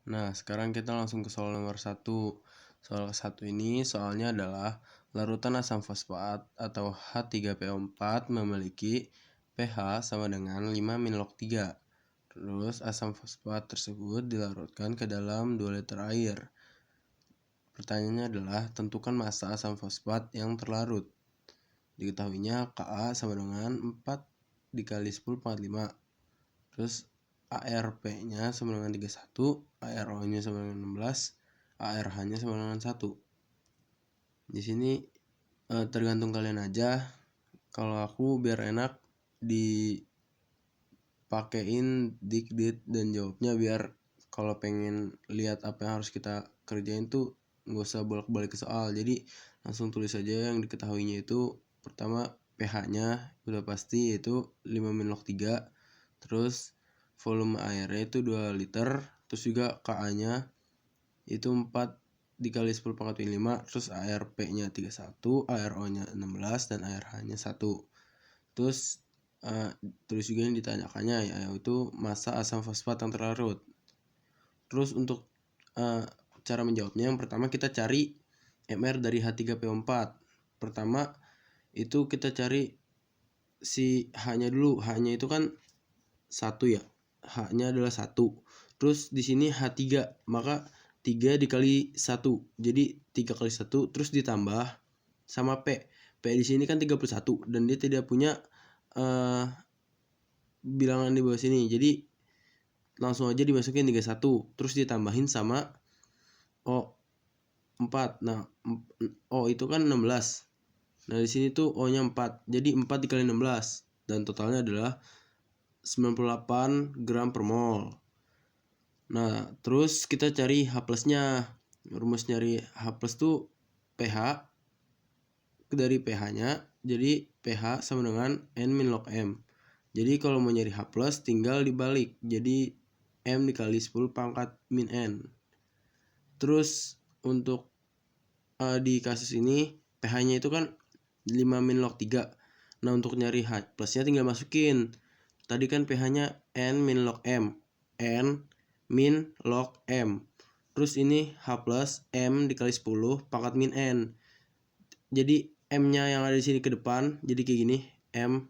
Nah, sekarang kita langsung ke soal nomor 1. Soal ke-1 ini soalnya adalah larutan asam fosfat atau H3PO4 memiliki pH sama dengan 5-log-3. Terus asam fosfat tersebut dilarutkan ke dalam 2 liter air. Pertanyaannya adalah tentukan massa asam fosfat yang terlarut. Diketahuinya Ka sama dengan 4 dikali 10⁵. Terus ARP-nya sama dengan 31, ARO-nya sama dengan 16, ARH-nya sama dengan 1. Di sini tergantung kalian aja. Kalau aku biar enak dipakein dikdit dan jawabnya, biar kalau pengen lihat apa yang harus kita kerjain tuh nggak usah bolak-balik ke soal. Jadi langsung tulis aja yang diketahuinya. Itu pertama pH-nya udah pasti, yaitu 5-log-3. Terus volume airnya itu 2 liter. Terus juga Ka-nya itu 4 dikali 10⁵. Terus ARP-nya 31, ARO-nya 16, dan ARH-nya 1. Terus tulis juga yang ditanyakannya, yaitu massa asam fosfat yang terlarut. Terus untuk cara menjawabnya, yang pertama kita cari MR dari H3PO4. Pertama itu kita cari si H-nya dulu. H-nya itu kan 1 ya. H-nya adalah 1. Terus di sini H3, maka 3 dikali 1. Jadi 3 kali 1 terus ditambah sama P. P di sini kan 31 dan dia tidak punya bilangan di bawah sini. Jadi langsung aja dimasukin 31 terus ditambahin sama O 4. Nah, O itu kan 16. Nah, di sini tuh O-nya 4. Jadi 4 dikali 16 dan totalnya adalah 98 gram per mol. Nah, terus kita cari H plusnya. Rumus nyari H plus tuh pH dari pH-nya. Jadi pH sama dengan N-log-M. Jadi kalau mau nyari H plus tinggal dibalik. Jadi M dikali 10⁻⁻N. Terus untuk di kasus ini pH-nya itu kan 5-log-3. Nah, untuk nyari H plusnya tinggal masukin. Tadi kan pH-nya N-log-M. N-log-M. Terus ini H plus M dikali 10⁻⁻N. Jadi M-nya yang ada di sini ke depan, jadi kayak gini, M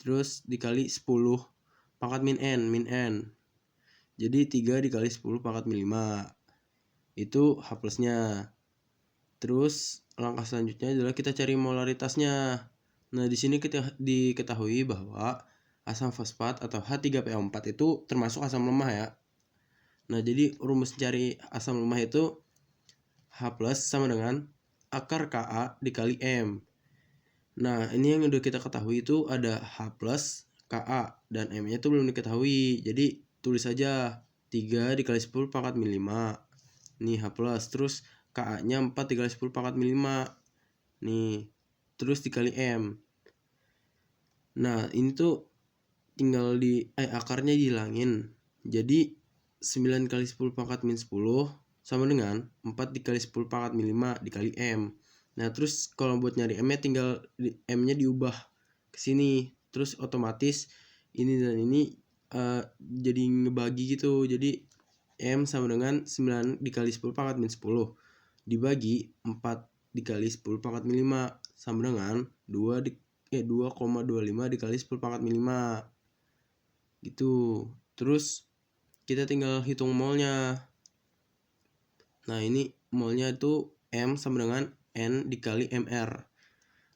terus dikali 10⁻⁻N, min N. Jadi 3 dikali 10⁻⁵. Itu H plusnya. Terus langkah selanjutnya adalah kita cari molaritasnya. Nah, di sini kita diketahui bahwa asam fosfat atau H3PO4 itu termasuk asam lemah ya. Nah, jadi rumus cari asam lemah itu H plus sama dengan akar Ka dikali M. Nah, ini yang udah kita ketahui itu ada H plus Ka dan M-nya itu belum diketahui. Jadi tulis aja 3 dikali 10⁻⁵. Nih H plus. Terus Ka-nya 4 dikali 10⁻⁵. Nih. Terus dikali M. Nah, ini tuh tinggal akarnya dihilangin. Jadi 9 kali 10⁻⁻10 sama dengan 4 dikali 10⁻⁵ dikali M. Nah, terus kalau buat nyari M-nya tinggal M-nya diubah ke sini. Terus otomatis ini dan ini jadi ngebagi gitu. Jadi M sama dengan 9 dikali 10⁻⁻10 dibagi 4 dikali 10⁻⁵ sama dengan 2,25 dikali 10⁻⁵. Gitu. Terus kita tinggal hitung molnya. Nah, ini molnya itu M sama dengan N dikali MR.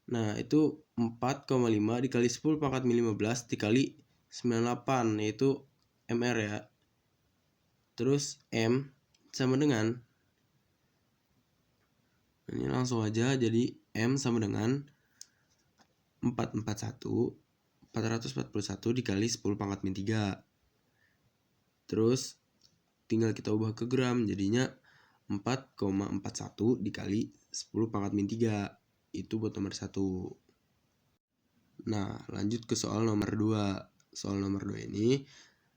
Nah, itu 4,5 dikali 10⁻⁻15 dikali 98, yaitu MR ya. Terus M sama dengan, ini langsung aja, jadi M sama dengan 441 dikali 10⁻⁻3. Terus tinggal kita ubah ke gram, jadinya 4,41 dikali 10⁻⁻3. Itu buat nomor 1. Nah, lanjut ke soal nomor 2. Soal nomor 2 ini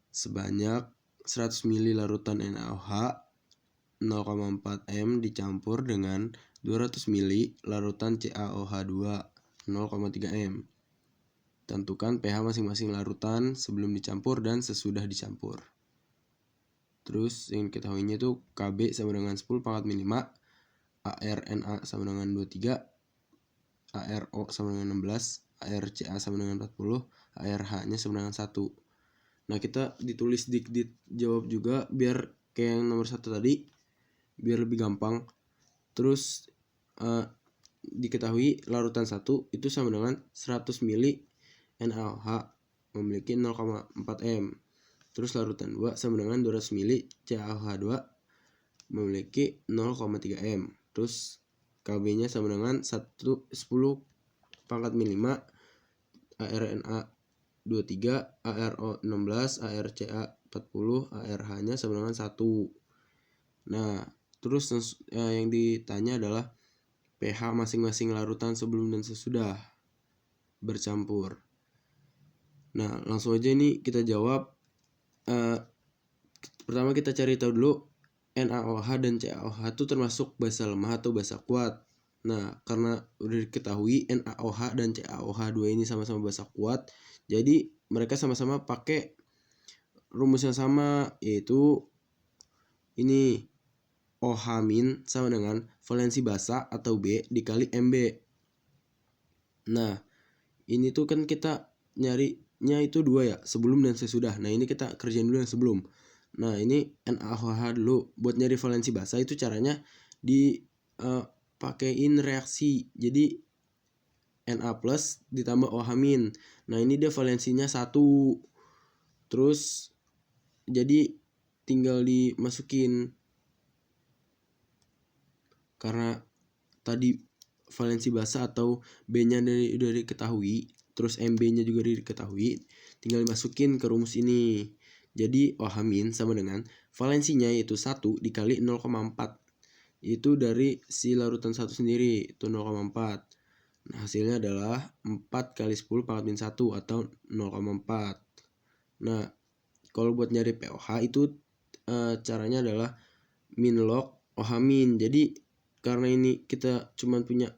sebanyak 100 ml larutan NaOH 0,4 M dicampur dengan 200 ml larutan CaOH2 0,3 M. Tentukan pH masing-masing larutan sebelum dicampur dan sesudah dicampur. Terus yang ketahuinya itu KB sama dengan 10 pangkat min 5, ARNA sama dengan 23, ARO sama dengan 16, ARCA sama dengan 40, ARH-nya sama dengan 1. Nah, kita ditulis dikdit jawab juga biar kayak yang nomor 1 tadi, biar lebih gampang. Terus diketahui larutan 1 itu sama dengan 100 mili NaOH memiliki 0,4 M. Terus larutan 2 sama dengan 200 mili CaOH2 memiliki 0,3 M. Terus KB-nya sama dengan 10 pangkat min 5, ARNA 23, ARO 16, ARCA 40, ARH-nya sama dengan 1. Nah, terus yang ditanya adalah pH masing-masing larutan sebelum dan sesudah bercampur. Nah, langsung aja ini kita jawab. Pertama kita cari tahu dulu NaOH dan CaOH itu termasuk basa lemah atau basa kuat. Nah, karena udah diketahui NaOH dan CaOH2 ini sama-sama basa kuat, jadi mereka sama-sama pakai rumus yang sama, yaitu ini OH- sama dengan valensi basa atau B dikali MB. Nah, ini tuh kan kita nyarinya itu 2 ya, sebelum dan sesudah. Nah, ini kita kerjain dulu yang sebelum. Nah, ini NaOH dulu. Buat nyari valensi basa itu caranya pakein reaksi. Jadi Na plus ditambah OH-. Nah, ini dia valensinya 1. Terus jadi tinggal dimasukin, karena tadi valensi basa atau B-nya udah diketahui, terus MB-nya juga diketahui, tinggal dimasukin ke rumus ini. Jadi OH- sama dengan valensinya yaitu 1 dikali 0,4. Itu dari si larutan 1 sendiri, itu 0,4. Nah, hasilnya adalah 4 kali 10 pangkat min 1 atau 0,4. Nah, kalau buat nyari pOH itu caranya adalah min log OH-. Jadi karena ini kita cuma punya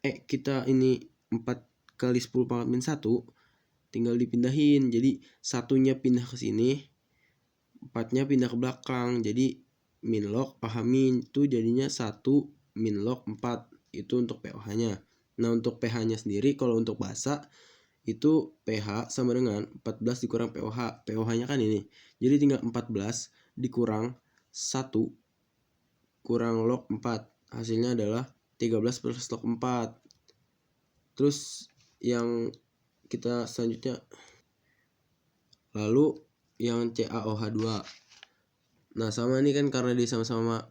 kita ini 4 kali 10 pangkat min 1, tinggal dipindahin. Jadi satunya pindah ke sini, 4-nya pindah ke belakang. Jadi min log OH- itu jadinya 1 min log 4. Itu untuk pOH-nya. Nah, untuk pH-nya sendiri kalau untuk basa itu pH sama dengan 14 dikurang pOH. pOH-nya kan ini. Jadi tinggal 14 dikurang 1 kurang log 4. Hasilnya adalah 13 plus log 4. Terus yang kita selanjutnya, lalu yang CaOH2. Nah, sama ini kan karena dia sama-sama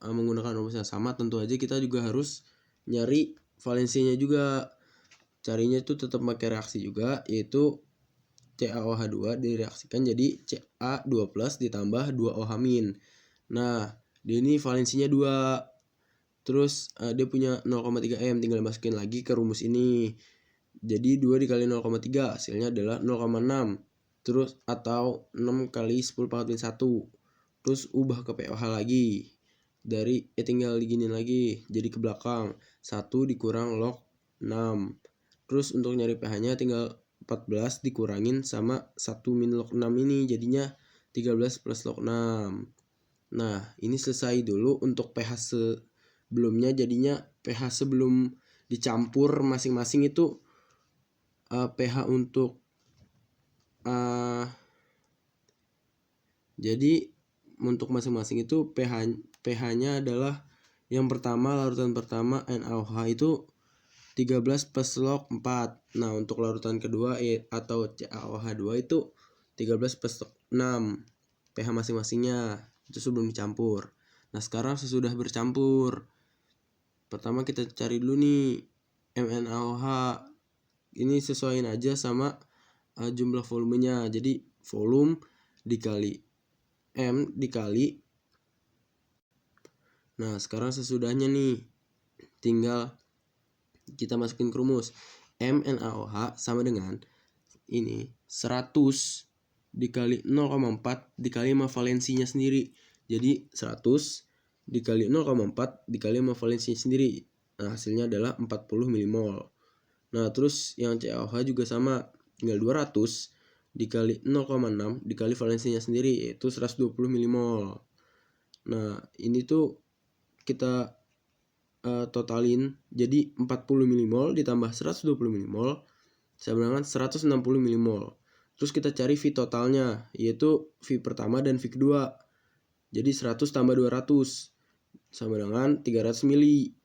menggunakan rumus yang sama, tentu aja kita juga harus nyari valensinya juga. Carinya itu tetap pakai reaksi juga, yaitu CaOH2 direaksikan jadi Ca2 plus ditambah 2OH-. Nah, dia ini valensinya 2. Terus dia punya 0,3 M, tinggal masukin lagi ke rumus ini. Jadi 2 dikali 0,3 hasilnya adalah 0,6. Terus atau 6 kali 10 pangkat min 1. Terus ubah ke pOH lagi. Dari tinggal diginin lagi, jadi ke belakang. 1 dikurang log 6. Terus untuk nyari pH-nya tinggal 14 dikurangin sama 1 min log 6 ini, jadinya 13 plus log 6. Nah, ini selesai dulu untuk pH sebelumnya. Jadinya pH sebelum dicampur masing-masing itu pH untuk jadi untuk masing-masing itu pH-nya adalah yang pertama, larutan pertama NaOH itu 13 plus log 4. Nah, untuk larutan kedua atau CaOH2 itu 13 plus log 6. pH masing-masingnya itu sebelum dicampur. Nah, sekarang sesudah bercampur, pertama kita cari dulu nih MnAOH. Ini sesuaiin aja sama jumlah volumenya. Jadi volume dikali M dikali. Nah, sekarang sesudahnya nih tinggal kita masukin ke rumus. MnAOH sama dengan ini 100 dikali 0,4 dikali sama valensinya sendiri. Jadi 100 dikali 0,4 dikali sama valensinya sendiri. Nah, hasilnya adalah 40 milimol. Nah, terus yang CaOH juga sama, tinggal 200 dikali 0,6 dikali valensinya sendiri, yaitu 120 milimol. Nah, ini tuh kita totalin, jadi 40 milimol ditambah 120 milimol sama dengan 160 milimol. Terus kita cari V totalnya, yaitu V pertama dan V kedua. Jadi 100 tambah 200 sama dengan 300 mili.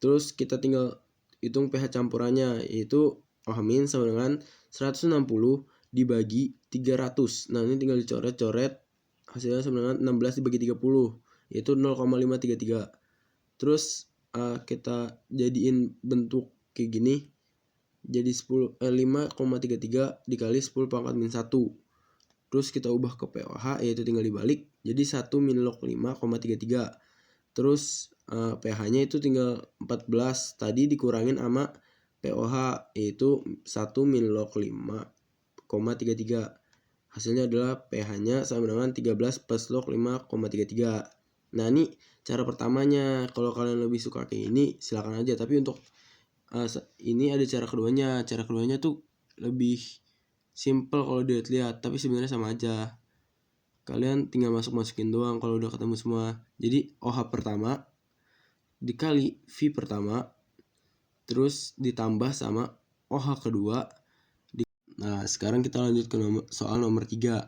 Terus kita tinggal hitung pH campurannya, yaitu OH- sama dengan 160 dibagi 300. Nah, ini tinggal dicoret-coret, hasilnya sama dengan 16 dibagi 30, yaitu 0,533. Terus kita jadiin bentuk kayak gini, jadi 5,33 dikali 10 pangkat min 1. Terus kita ubah ke pOH, yaitu tinggal dibalik, jadi 1 min log 5,33. Terus pH-nya itu tinggal 14, tadi dikurangin sama pOH, yaitu 1 min log 5,33. Hasilnya adalah pH-nya sama dengan 13 plus log 5,33. Nah, ini cara pertamanya. Kalau kalian lebih suka kayak ini silakan aja, tapi untuk ini ada cara keduanya. Cara keduanya tuh lebih simple kalau dilihat, tapi sebenarnya sama aja. Kalian tinggal masukin doang kalau udah ketemu semua. Jadi OH pertama dikali V pertama, terus ditambah sama OH kedua. Nah, sekarang kita lanjut ke soal nomor 3.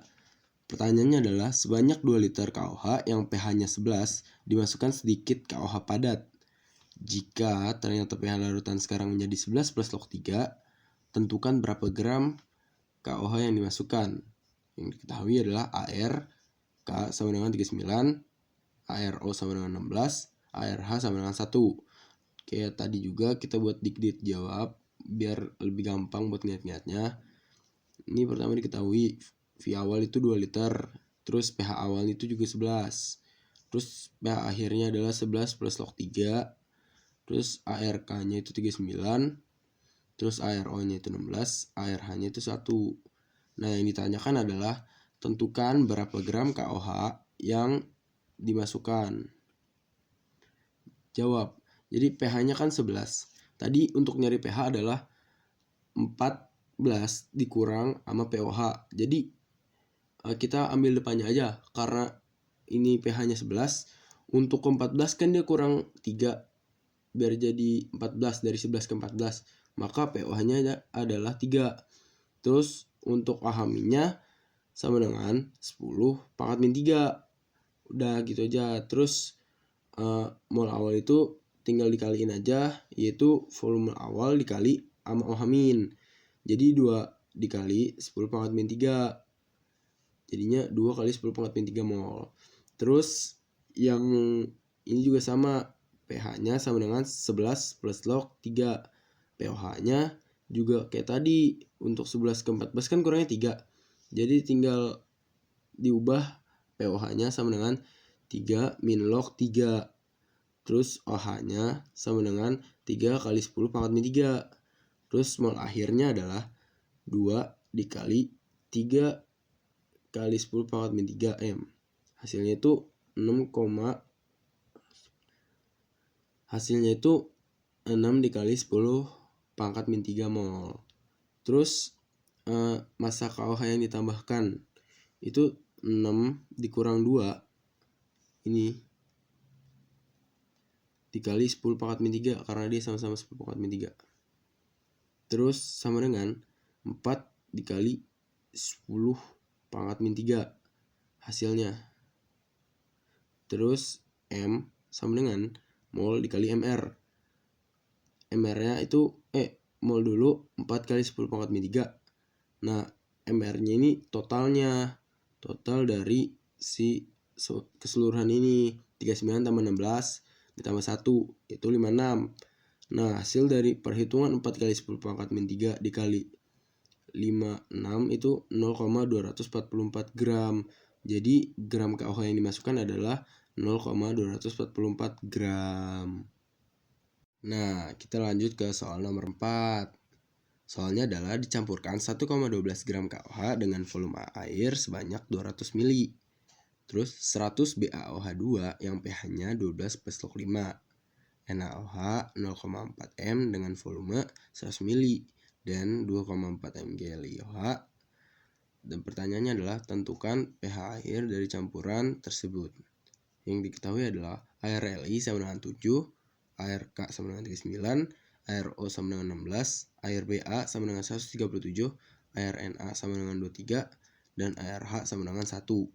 Pertanyaannya adalah sebanyak 2 liter KOH yang pH-nya 11 dimasukkan sedikit KOH padat. Jika ternyata pH larutan sekarang menjadi 11 plus log 3, tentukan berapa gram KOH yang dimasukkan. Yang diketahui adalah AR K sama dengan 39, ARO sama dengan 16, ARH sama dengan 1. Kayak tadi juga kita buat dikdit jawab biar lebih gampang buat ngingat-ngingatnya. Ini pertama diketahui V awal itu 2 liter, terus pH awal itu juga 11. Terus pH akhirnya adalah 11 plus log 3. Terus ARK-nya itu 39. Terus ARO-nya itu 16, ARH-nya itu 1. Nah, yang ditanyakan adalah tentukan berapa gram KOH yang dimasukkan. Jawab. Jadi pH-nya kan 11. Tadi untuk nyari pH adalah 14 dikurang sama pOH. Jadi kita ambil depannya aja, karena ini pH-nya 11. Untuk ke 14 kan dia kurang 3, biar jadi 14, dari 11 ke 14. Maka pOH-nya adalah 3. Terus untuk OH-nya sama dengan 10 pangkat min 3. Udah gitu aja. Terus mol awal itu tinggal dikaliin aja, yaitu volume awal dikali sama OH-. Jadi 2 dikali 10 pangkat min 3. Jadinya 2 kali 10 pangkat min 3 mol. Terus yang ini juga sama, pH-nya sama dengan 11 plus log 3. pOH-nya juga kayak tadi, untuk 11 ke 14 kan kurangnya 3. Jadi tinggal diubah pOH-nya sama dengan 3 min log 3. Terus OH-nya sama dengan 3 kali 10 pangkat min 3. Terus mol akhirnya adalah 2 dikali 3 kali 10 pangkat min 3 M. Hasilnya itu 6, hasilnya itu 6 dikali 10 pangkat min 3 mol. Terus massa KOH yang ditambahkan itu 6 dikurang 2 ini dikali 10 pangkat min 3, karena dia sama-sama 10 pangkat min 3. Terus sama dengan 4 dikali 10 pangkat min 3 hasilnya. Terus M sama dengan mol dikali MR. MR-nya itu mol dulu 4 kali 10 pangkat min 3. Nah, MR-nya ini totalnya, total dari si keseluruhan ini 39 tambah 16 ditambah 1 itu 56. Nah, hasil dari perhitungan 4 kali 10 pangkat min 3 dikali 56 itu 0,244 gram. Jadi gram KOH yang dimasukkan adalah 0,244 gram. Nah, kita lanjut ke soal nomor 4. Soalnya adalah dicampurkan 1,12 gram KOH dengan volume air sebanyak 200 ml. Terus 100 BaOH2 yang pH-nya 12 plus log 5. NaOH 0,4 M dengan volume 100 ml dan 2,4 mg LiOH Dan pertanyaannya adalah tentukan pH air dari campuran tersebut. Yang diketahui adalah air Li sama dengan 7, air K sama dengan 39, air O sama dengan 16, air Ba sama dengan 137, air Na sama dengan 23, dan air H sama dengan 1.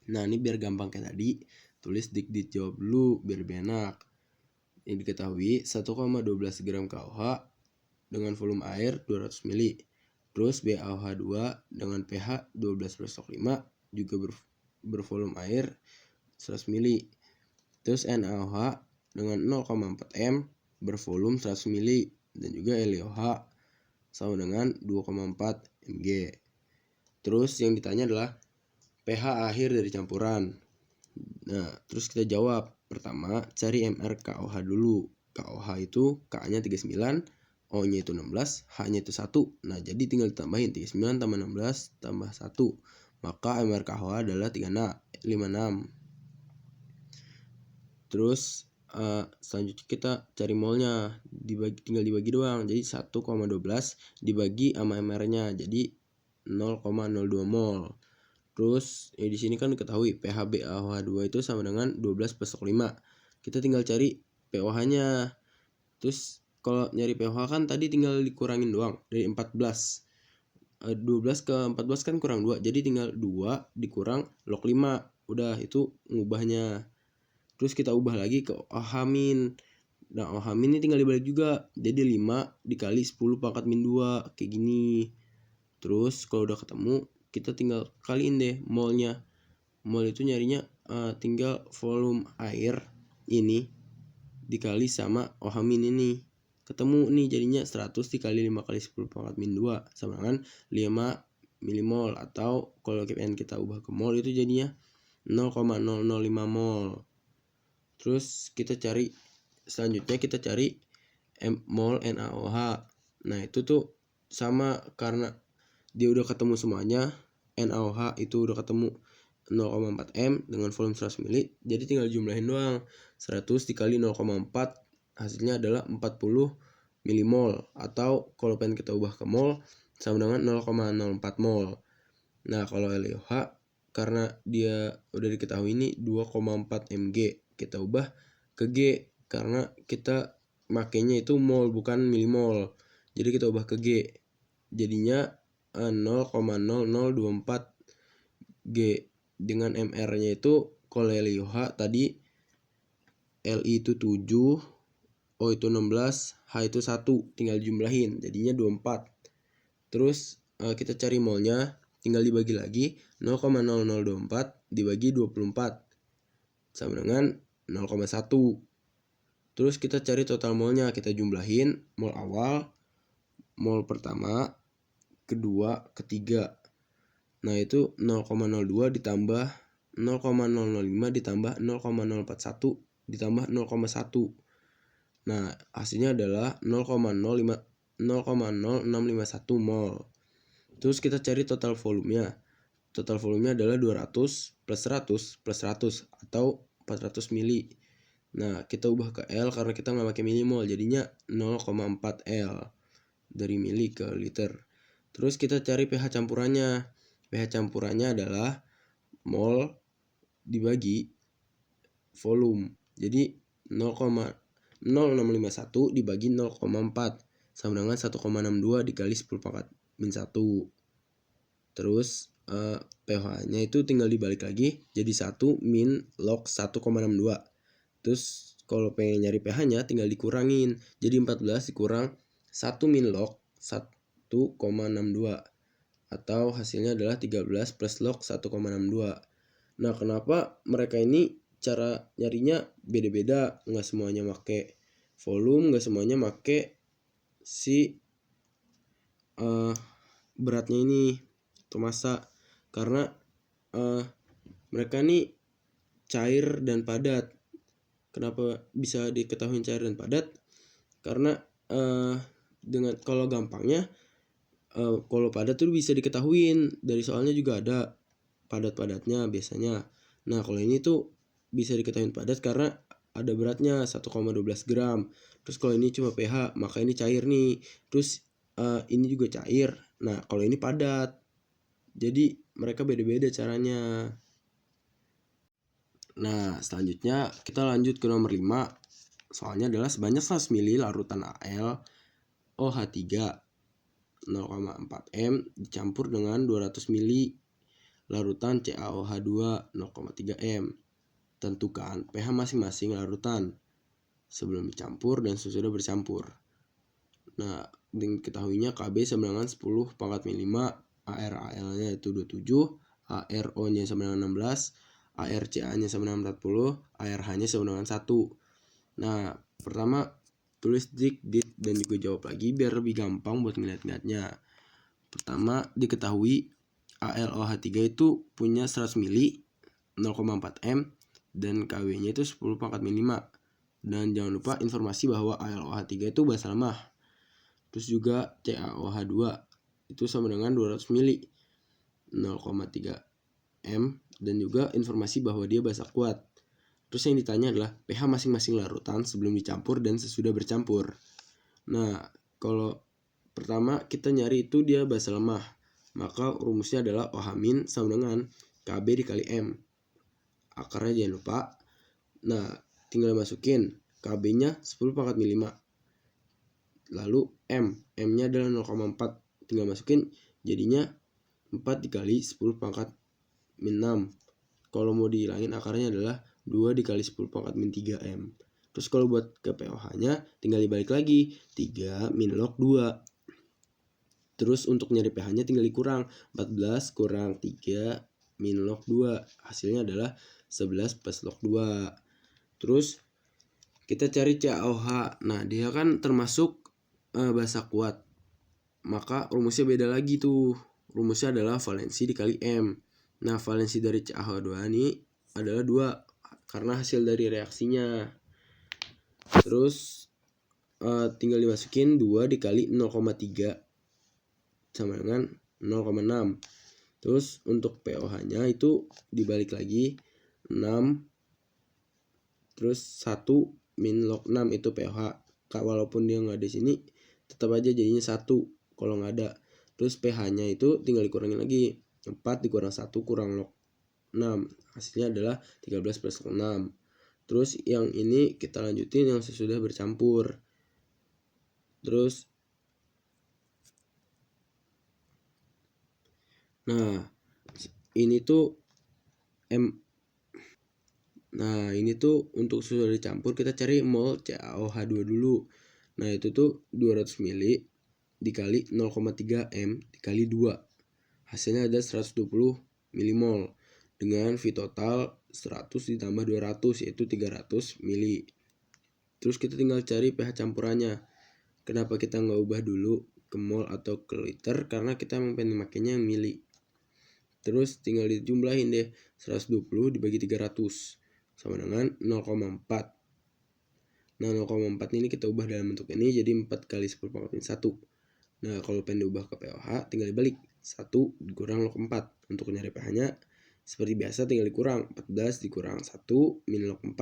Nah, ini biar gampang kayak tadi, tulis dik jawab dulu biar lebih enak. Yang diketahui 1,12 gram KOH dengan volume air 200 ml. Terus BaOH2 dengan pH 12/5 juga bervolume air 100 ml. Terus NaOH dengan 0,4 M bervolume 100 ml dan juga LiOH sama dengan 2,4 mg. Terus yang ditanya adalah pH akhir dari campuran. Nah, terus kita jawab. Pertama, cari MrKOH dulu. KOH itu K-nya 39, O-nya itu 16, H-nya itu 1. Nah, jadi tinggal ditambahin 39 tambah 16 tambah 1. Maka MrKOH adalah 56. Terus selanjutnya kita cari molnya, tinggal dibagi doang. Jadi 1,12 dibagi sama MR-nya, jadi 0,02 mol. Terus di sini kan diketahui pH BaOH2 itu sama dengan 12/5. Kita tinggal cari pOH-nya. Terus kalau nyari pOH kan tadi tinggal dikurangin doang dari 14. 12 ke 14 kan kurang 2. Jadi tinggal 2 dikurang log 5. Udah itu ngubahnya. Terus kita ubah lagi ke OH-. Nah, OH- ini tinggal dibalik juga. Jadi 5 dikali 10 pangkat min 2 kayak gini. Terus kalau udah ketemu, kita tinggal kaliin deh molnya. Mol itu nyarinya tinggal volume air ini dikali sama OH- ini. Ketemu nih jadinya 100 dikali 5 kali 10 pangkat min 2 sama dengan 5 milimol, atau kalau kita ubah ke mol itu jadinya 0,005 mol. Terus selanjutnya kita cari mol NaOH. Nah, itu tuh sama karena dia udah ketemu semuanya. NaOH itu udah ketemu 0,4 M dengan volume 100 ml. Jadi tinggal jumlahin doang. 100 dikali 0,4 hasilnya adalah 40 milimol, atau kalau pengen kita ubah ke mol sama dengan 0,04 mol. Nah, kalau LiOH karena dia udah diketahui ini 2,4 mg, kita ubah ke G karena kita makainya itu mol bukan milimol. Jadi kita ubah ke G. Jadinya 0,0024 G dengan MR-nya itu kalau LiOH tadi Li itu 7, O itu 16, H itu 1, tinggal jumlahin jadinya 24. Terus kita cari molnya, tinggal dibagi lagi 0,0024 dibagi 24 sama dengan 0,1. Terus kita cari total molnya, kita jumlahin mol awal, mol pertama, kedua, ketiga. Nah, itu 0,02 ditambah 0,005 ditambah 0,041 ditambah 0,1. Nah, hasilnya adalah 0,0651 mol. Terus kita cari total volumenya. Total volumenya adalah 200 plus 100 plus 100 atau 400 mili. Nah, kita ubah ke L karena kita nggak pakai milimol, jadinya 0,4 L dari mili ke liter. Terus kita cari pH campurannya. pH campurannya adalah mol dibagi volume. Jadi 0,0651 dibagi 0,4 sama dengan 1,62 dikali 10 pangkat min 1. Terus pH-nya itu tinggal dibalik lagi jadi 1 min log 1,62. Terus kalau pengen nyari pH-nya tinggal dikurangin. Jadi 14 dikurang 1 min log 1,62 atau hasilnya adalah 13 plus log 1,62. Nah, kenapa mereka ini cara nyarinya beda-beda? Nggak semuanya make volume, nggak semuanya make si beratnya ini atau massa, karena mereka nih cair dan padat. Kenapa bisa diketahui cair dan padat? Karena dengan kalau gampangnya kalau padat tuh bisa diketahuin dari soalnya juga ada padat-padatnya biasanya. Nah, kalau ini tuh bisa diketahui padat karena ada beratnya 1,12 gram. Terus kalau ini cuma pH, maka ini cair nih. Terus ini juga cair. Nah, kalau ini padat. Jadi mereka beda-beda caranya. Nah, selanjutnya kita lanjut ke nomor 5. Soalnya adalah sebanyak 100 ml larutan Al OH3 0,4 M dicampur dengan 200 ml larutan CaOH2 0,3 M. Tentukan pH masing-masing larutan sebelum dicampur dan sesudah bercampur. Nah, diketahuinya Kb sama dengan 10 pangkat min 5, ArAl-nya itu 27, ArO-nya sama dengan 16, ArCa-nya sama dengan 40, ArH-nya sama dengan 1. Nah, pertama tulis dik, dit, dan juga jawab lagi biar lebih gampang buat ngeliat-ngeliatnya. Pertama, diketahui AlOH3 itu punya 100 ml 0,4 M dan Kw-nya itu 10 pangkat min 5. Dan jangan lupa informasi bahwa AlOH3 itu basa lemah. Terus juga CaOH2 itu sama dengan 200 ml 0,3 M dan juga informasi bahwa dia basa kuat. Terus yang ditanya adalah pH masing-masing larutan sebelum dicampur dan sesudah bercampur. Nah, kalau pertama kita nyari itu dia basa lemah, maka rumusnya adalah OH- sama dengan Kb dikali M. Akarnya jangan lupa. Nah, tinggal masukin Kb-nya 10 pangkat min 5. Lalu M-nya adalah 0,4. Tinggal masukin jadinya 4 dikali 10 pangkat min 6. Kalau mau dihilangin akarnya adalah 2 dikali 10 pangkat min 3 M. Terus kalau buat ke pOH-nya tinggal dibalik lagi 3 min log 2. Terus untuk nyari pH-nya tinggal dikurang 14 kurang 3 min log 2. Hasilnya adalah 11 plus log 2. Terus kita cari CaOH. Nah, dia kan termasuk basa kuat. Maka rumusnya beda lagi tuh. Rumusnya adalah valensi dikali M. Nah, valensi dari CaOH2 ini adalah 2 karena hasil dari reaksinya. Terus tinggal dimasukin 2 dikali 0,3 sama dengan 0,6. Terus untuk pOH-nya itu dibalik lagi 6 terus 1 min log 6 itu pH. Walaupun dia nggak di sini tetap aja jadinya 1 kalau nggak ada. Terus pH-nya itu tinggal dikurangin lagi 4 dikurang 1 kurang log 6. Hasilnya adalah 13 plus log 6. Terus yang ini kita lanjutin yang sesudah bercampur. Terus nah ini tuh ini tuh untuk sudah dicampur kita cari mol CaOH2 dulu. Nah, itu tuh 200 ml dikali 0,3 M dikali 2. Hasilnya ada 120 milimol dengan V total 100 ditambah 200 yaitu 300 ml. Terus kita tinggal cari pH campurannya. Kenapa kita nggak ubah dulu ke mol atau ke liter? Karena kita emang pengen makainya yang mili. Terus tinggal dijumlahin deh 120 dibagi 300 sama dengan 0,4. Nah, 0,4 ini kita ubah dalam bentuk ini jadi 4 kali 10 pangkat min 1. Nah, kalau pengen diubah ke pOH tinggal dibalik 1 dikurang log 4. Untuk nyari pH-nya seperti biasa tinggal dikurang 14 dikurang 1 min log 4.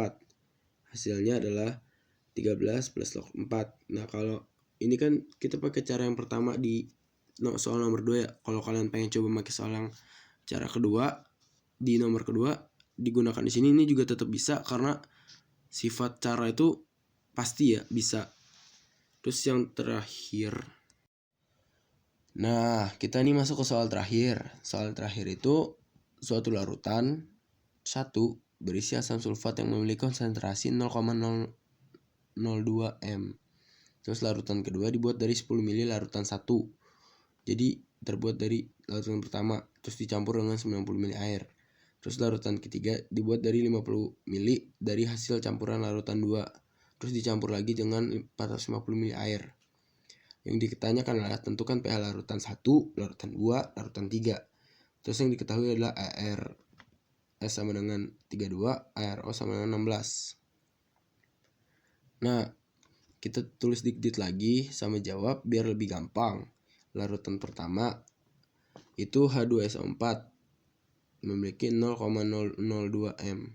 Hasilnya adalah 13 plus log 4. Nah, kalau ini kan kita pakai cara yang pertama di soal nomor 2 ya. Kalau kalian pengen coba pakai soal yang cara kedua di nomor kedua digunakan di sini, ini juga tetap bisa karena sifat cara itu pasti ya bisa. Terus yang terakhir, nah kita ini masuk ke soal terakhir. Soal terakhir itu suatu larutan 1 berisi asam sulfat yang memiliki konsentrasi 0,002 M. Terus larutan kedua dibuat dari 10 ml larutan 1. Jadi terbuat dari larutan pertama terus dicampur dengan 90 ml air. Terus larutan ketiga dibuat dari 50 ml dari hasil campuran larutan 2. Terus dicampur lagi dengan 450 ml air. Yang ditanyakan adalah tentukan pH larutan 1, larutan 2, larutan 3. Terus yang diketahui adalah AR S sama dengan 32, ARO sama dengan 16. Nah, kita tulis dikit lagi sama jawab biar lebih gampang. Larutan pertama itu H2SO4 memiliki 0,002 M.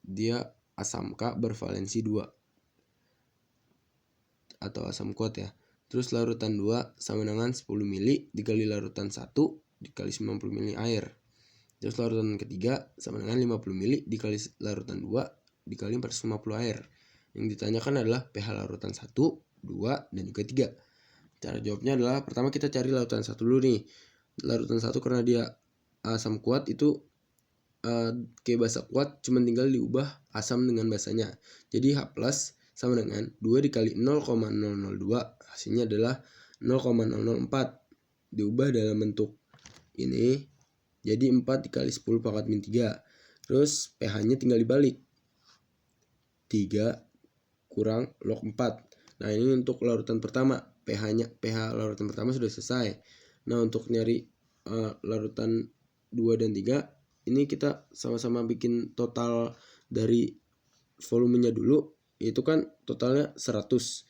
Dia asam K bervalensi 2 atau asam kuat ya. Terus larutan 2 sama dengan 10 ml dikali larutan 1 dikali 90 mili air. Terus larutan ketiga sama dengan 50 mili dikali larutan 2 dikali 450 air. Yang ditanyakan adalah pH larutan 1, 2, dan juga 3. Cara jawabnya adalah pertama kita cari larutan 1 dulu nih. Larutan 1 karena dia asam kuat itu kayak basa kuat, cuman tinggal diubah asam dengan basanya. Jadi H+ sama dengan 2 dikali 0,002, hasilnya adalah 0,004. Diubah dalam bentuk ini jadi 4 dikali 10 pangkat min 3. Terus pH-nya tinggal dibalik, 3 kurang log 4. Nah ini untuk larutan pertama, pH larutan pertama sudah selesai. Nah untuk nyari larutan 2 dan 3, ini kita sama-sama bikin total dari volumenya dulu. Itu kan totalnya 100.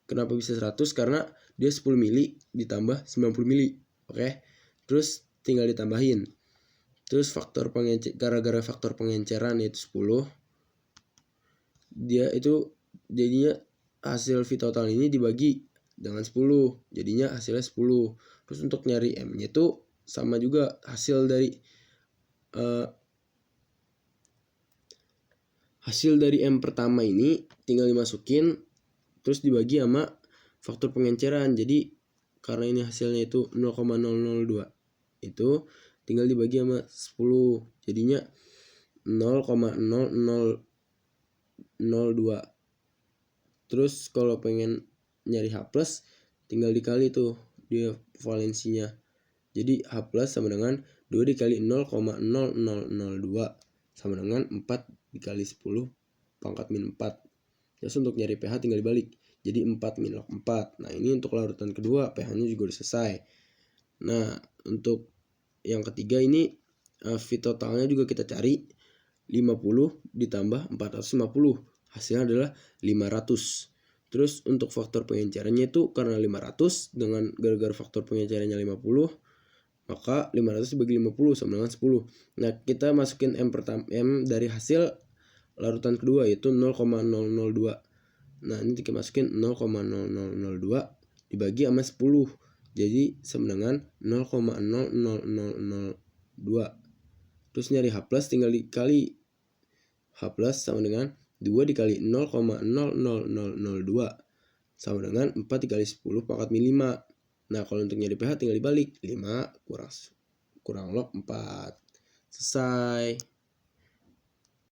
Kenapa bisa 100? Karena dia 10 mili ditambah 90 mili. Oke. Terus tinggal ditambahin. Terus gara-gara faktor pengenceran yaitu 10, dia itu jadinya hasil V total ini dibagi dengan 10, jadinya hasilnya 10. Terus untuk nyari M-nya itu sama juga, hasil dari M pertama ini tinggal dimasukin terus dibagi sama faktor pengenceran. Jadi karena ini hasilnya itu 0,002, itu tinggal dibagi sama 10, jadinya 0,0002. Terus kalau pengen nyari H+, tinggal dikali tuh dia valensinya. Jadi H+ sama dengan 2 dikali 0,0002 sama dengan 4 dikali 10 pangkat min 4. Terus untuk nyari pH tinggal dibalik, jadi 4 min log 4. Nah ini untuk larutan kedua, pH-nya juga udah selesai. Nah untuk yang ketiga ini V totalnya juga kita cari, 50 ditambah 450, hasilnya adalah 500. Terus untuk faktor pengencerannya itu karena 500 dengan gara-gara faktor pengencerannya 50, maka 500 dibagi 50 sama dengan 10. Nah kita masukin M dari hasil larutan kedua yaitu 0,002. Nah ini kita masukin 0,0002 dibagi sama 10, jadi sama dengan 0,00002. Terus nyari H+ tinggal dikali, H+ sama dengan 2 dikali 0,00002 sama dengan 4 dikali 10 pangkat min 5. Nah kalau untuk nyari pH tinggal dibalik, 5 kurang log 4. Selesai.